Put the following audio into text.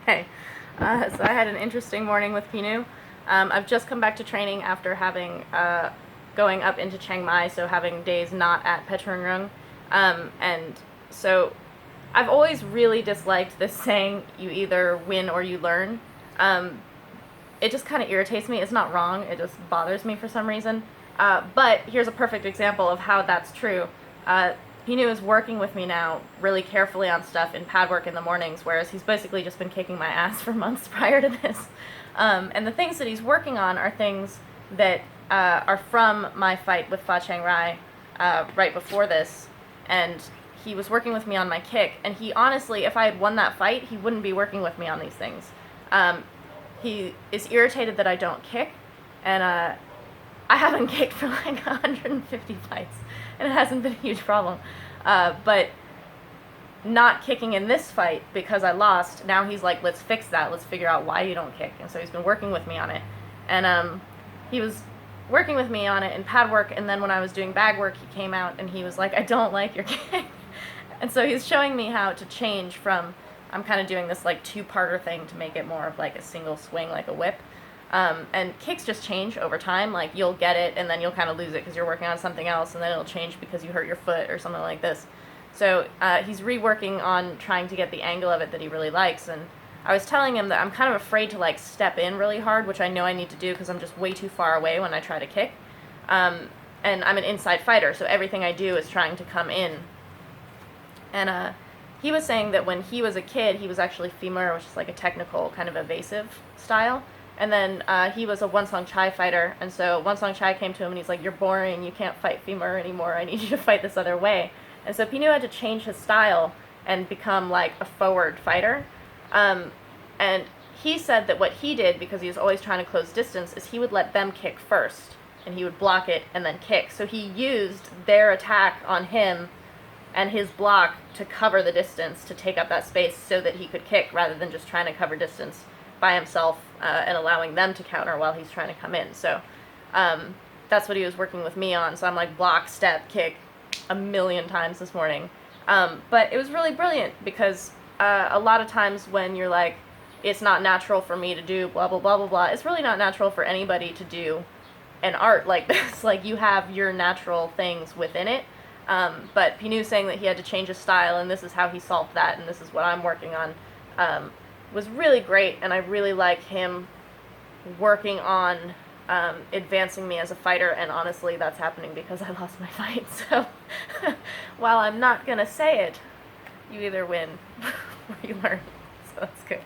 Hey, so I had an interesting morning with Pinu. I've just come back to training after having going up into Chiang Mai, so having days not at Petrungrung. And so I've always really disliked this saying, you either win or you learn. It just kind of irritates me. It's not wrong, it just bothers me for some reason. But here's a perfect example of how that's true. Pinu is working with me now really carefully on stuff in pad work in the mornings, whereas he's basically just been kicking my ass for months prior to this. And the things that he's working on are things that are from my fight with Faa Chiangrai right before this. And he was working with me on my kick, and he honestly, if I had won that fight, he wouldn't be working with me on these things. He is irritated that I don't kick, and I haven't kicked for like 150 fights, and it hasn't been a huge problem. But not kicking in this fight because I lost, now he's like, let's fix that. Let's figure out why you don't kick. And so he's been working with me on it. And he was working with me on it in pad work, and then when I was doing bag work, he came out and he was like, I don't like your kick. And so he's showing me how to change from, I'm kind of doing this like two-parter thing to make it more of like a single swing, like a whip. And kicks just change over time. Like, you'll get it, and then you'll kind of lose it because you're working on something else, and then it'll change because you hurt your foot or something like this. So he's reworking on trying to get the angle of it that he really likes. And I was telling him that I'm kind of afraid to like step in really hard, which I know I need to do because I'm just way too far away when I try to kick. And I'm an inside fighter, so everything I do is trying to come in. And he was saying that when he was a kid, he was actually femur, which is like a technical kind of evasive style. And then he was a One-Song Chai fighter, and so One-Song Chai came to him and he's like, you're boring, you can't fight femur anymore, I need you to fight this other way. And so Pinu had to change his style and become like a forward fighter. And he said that what he did, because he was always trying to close distance, is he would let them kick first, and he would block it and then kick. So he used their attack on him and his block to cover the distance, to take up that space so that he could kick, rather than just trying to cover distance by himself and allowing them to counter while he's trying to come in. So that's what he was working with me on. So I'm like block, step, kick a million times this morning. But it was really brilliant because a lot of times when you're like, it's not natural for me to do blah, blah, blah, blah, blah, it's really not natural for anybody to do an art like this. Like, you have your natural things within it. But Pinu's saying that he had to change his style, and this is how he solved that, and this is what I'm working on. Was really great, and I really like him working on advancing me as a fighter, and honestly, that's happening because I lost my fight. So while I'm not gonna say it, you either win or you learn. So that's good.